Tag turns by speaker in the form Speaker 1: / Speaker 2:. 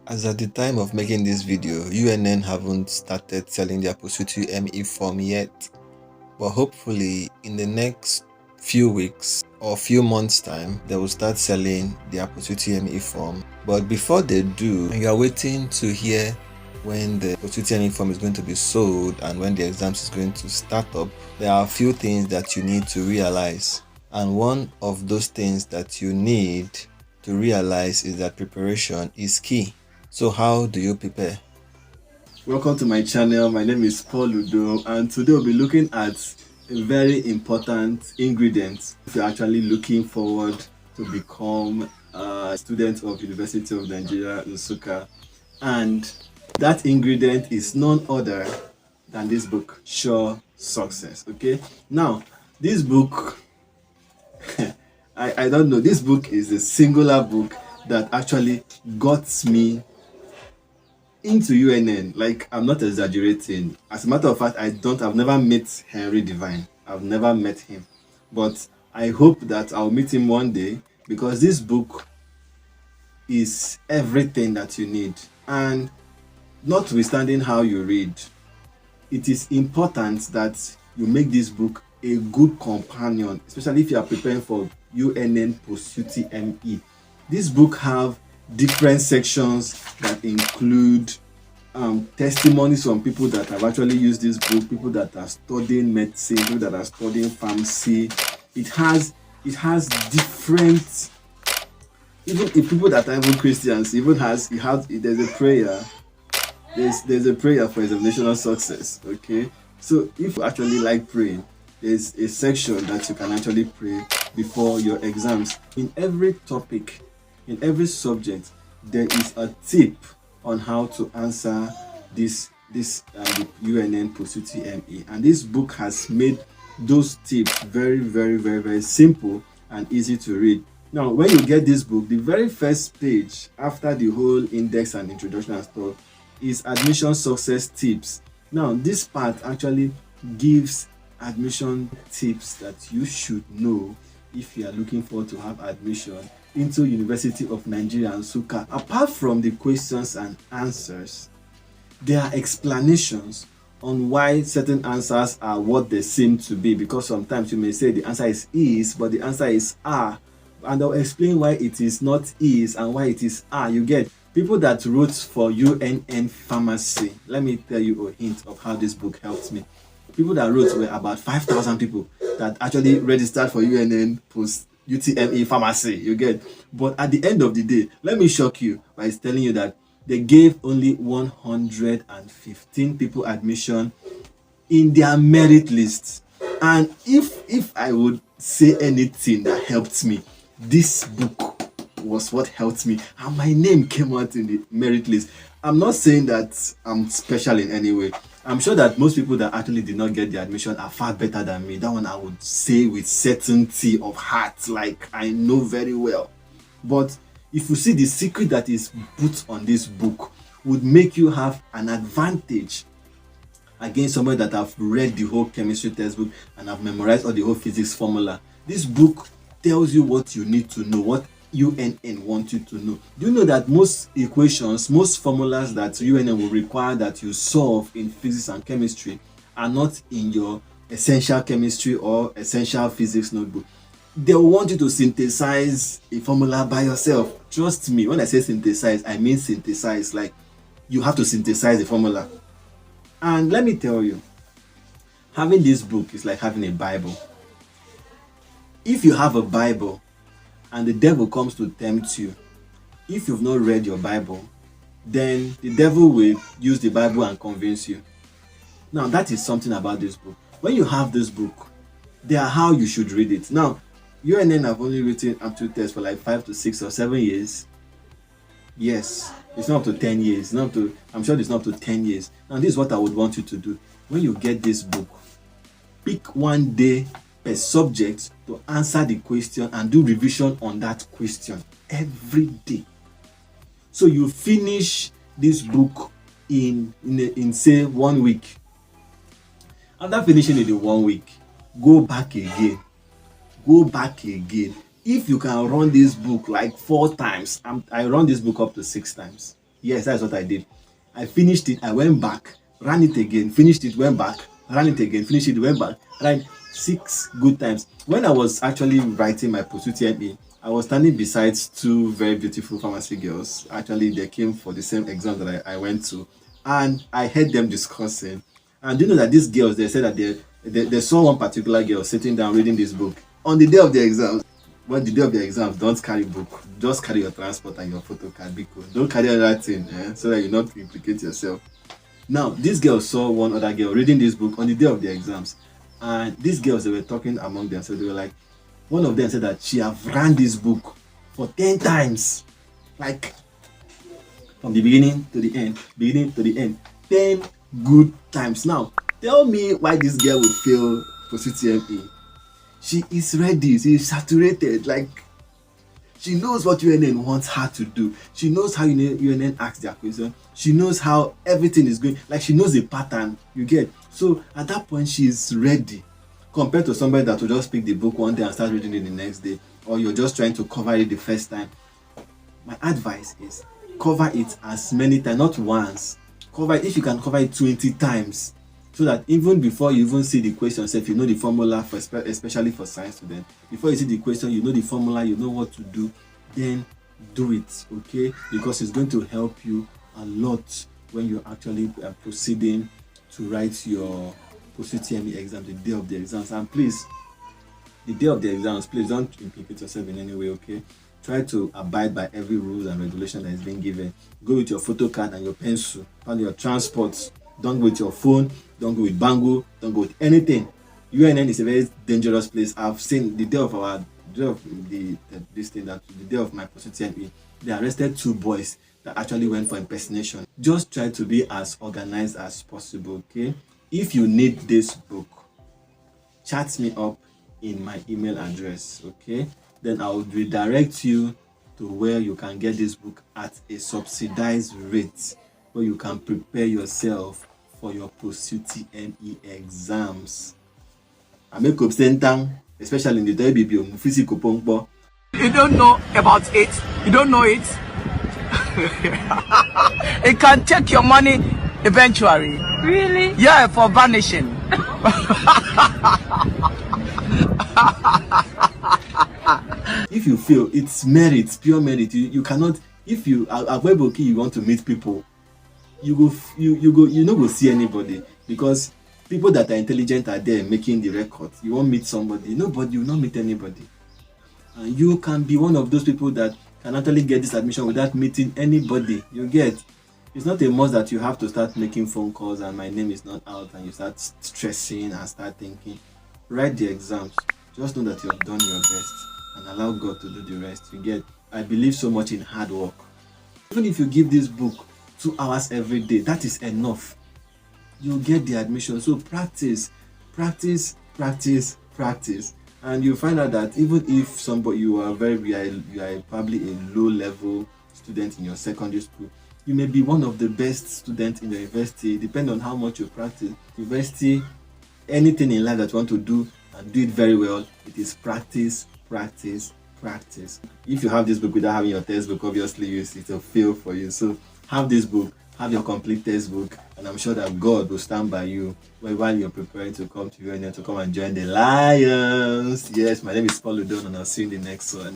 Speaker 1: As at the time of making this video, UNN haven't started selling their Post UTME form yet, but hopefully in the next few weeks or few months time, they will start selling their Post UTME form. But before they do, you are waiting to hear when the Post UTME form is going to be sold and when the exams is going to start up. There are a few things that you need to realize, and one of those things that you need to realize is that preparation is key. So how do you prepare?
Speaker 2: Welcome to my channel. My name is Paul Udo, and today we'll be looking at a very important ingredient if you're actually looking forward to become a student of University of Nigeria, Nsukka. And that ingredient is none other than this book, Sure Success. Okay, now this book I don't know, this book is a singular book that actually got me into UNN. Like, I'm not exaggerating. As a matter of fact, I've never met Henry Divine. I've never met him, but I hope that I'll meet him one day, because this book is everything that you need. And notwithstanding how you read, it is important that you make this book a good companion, especially if you are preparing for UNN Post UTME. This book have different sections that include testimonies from people that have actually used this book, people that are studying medicine, people that are studying pharmacy. It has different, even if people that are even Christians, there's a prayer. There's a prayer for examinational success. Okay, so if you actually like praying, there's a section that you can actually pray before your exams. In every topic, in every subject, there is a tip on how to answer the UNN Post UTME, and this book has made those tips very simple and easy to read. Now, when you get this book, the very first page after the whole index and introduction and stuff is admission success tips. Now, this part actually gives admission tips that you should know if you are looking forward to have admission into University of Nigeria Nsukka. Apart from the questions and answers, there are explanations on why certain answers are what they seem to be, because sometimes you may say the answer is, but the answer is are, and I'll explain why it is not is and why it is are. You get people that wrote for UNN Pharmacy. Let me tell you a hint of how this book helped me. People that wrote were about 5,000 people that actually registered for UNN Post UTME Pharmacy, you get. But at the end of the day, let me shock you by telling you that they gave only 115 people admission in their merit list. And if I would say anything that helped me, this book was what helped me, and my name came out in the merit list. I'm not saying that I'm special in any way. I'm sure that most people that actually did not get the admission are far better than me. That one I would say with certainty of heart, like I know very well. But if you see, the secret that is put on this book would make you have an advantage against somebody that have read the whole chemistry textbook and have memorized all the whole physics formula. This book tells you what you need to know, what UNN want you to know. Do you know that most equations, most formulas that UNN will require that you solve in physics and chemistry are not in your essential chemistry or essential physics notebook? They will want you to synthesize a formula by yourself. Trust me, when I say synthesize, I mean synthesize. Like, you have to synthesize the formula. And let me tell you, having this book is like having a Bible. If you have a Bible and the devil comes to tempt you, if you've not read your Bible, then the devil will use the Bible and convince you. Now, that is something about this book. When you have this book, they are how you should read it. Now, UNN have only written aptitude tests for like 5 to 6 or 7 years. Yes, it's not up to 10 years. I'm sure it's not up to 10 years. Now, this is what I would want you to do. When you get this book, pick one day per subject to answer the question and do revision on that question every day. So you finish this book in say 1 week. After finishing it in 1 week, go back again. If you can run this book like 4 times, I run this book up to 6 times. Yes, that's what I did. I finished it, I went back, ran it again, finished it, went back, ran it again, finished it, went back, ran 6 good times. When I was actually writing my post UTME, I was standing beside two very beautiful pharmacy girls. Actually, they came for the same exam that I went to, and I heard them discussing. And you know that these girls, they said that they saw one particular girl sitting down reading this book on the day of the exams. Well, the day of the exams, don't carry book. Just carry your transport and your photo card. Because don't carry other thing, so that you not implicate yourself. Now, this girl saw one other girl reading this book on the day of the exams, and these girls, they were talking among themselves. They were like, one of them said that she have ran this book for 10 times, like from the beginning to the end, 10 good times. Now, tell me why this girl will fail for CTME. She is ready, she is saturated, like she knows what UNN wants her to do. She knows how UNN asks their question. She knows how everything is going, like she knows the pattern, you get. So at that point, she is ready. Compared to somebody that will just pick the book one day and start reading it the next day, or you're just trying to cover it the first time. My advice is cover it as many times, not once. Cover it, if you can cover it 20 times, so that even before you even see the question, if you know the formula, for especially for science students, before you see the question, you know the formula, you know what to do, then do it, okay? Because it's going to help you a lot when you're actually proceeding to write your post UTME exam, the day of the exams. And please, the day of the exams, please don't implicate yourself in any way, okay? Try to abide by every rules and regulation that is being given. Go with your photo card and your pencil and your transport. Don't go with your phone, don't go with bango, don't go with anything. UNN is a very dangerous place. I've seen the day of the day of my post UTME, they arrested 2 boys that actually went for impersonation. Just try to be as organized as possible, okay? If you need this book, chat me up in my email address, okay? Then I will redirect you to where you can get this book at a subsidized rate, where you can prepare yourself for your post UTME exams. I make up sentang, especially in the WBO, physical pongpo.
Speaker 3: You don't know about it, you don't know it. It can take your money eventually.
Speaker 4: Really?
Speaker 3: Yeah, for vanishing.
Speaker 2: If you feel it's merit, pure merit, you cannot. If you are okay, you want to meet people, you no go see anybody, because people that are intelligent are there making the record. You won't meet somebody, nobody, you will not meet anybody. And you can be one of those people that can actually get this admission without meeting anybody. You get. It's not a must that you have to start making phone calls and my name is not out and you start stressing and start thinking. Write the exams. Just know that you have done your best and allow God to do the rest. You get. I believe so much in hard work. Even if you give this book 2 hours every day, that is enough. You'll get the admission. So practice, practice, practice, practice. And you find out that even if you are probably a low level student in your secondary school, you may be one of the best students in the university, depending on how much you practice. University, anything in life that you want to do and do it very well, it is practice, practice, practice. If you have this book without having your textbook, obviously it will fail for you. So have this book, have your complete textbook, and I'm sure that God will stand by you while you're preparing to come to UNN to come and join the Lions. Yes, my name is Paul Udon, and I'll see you in the next one.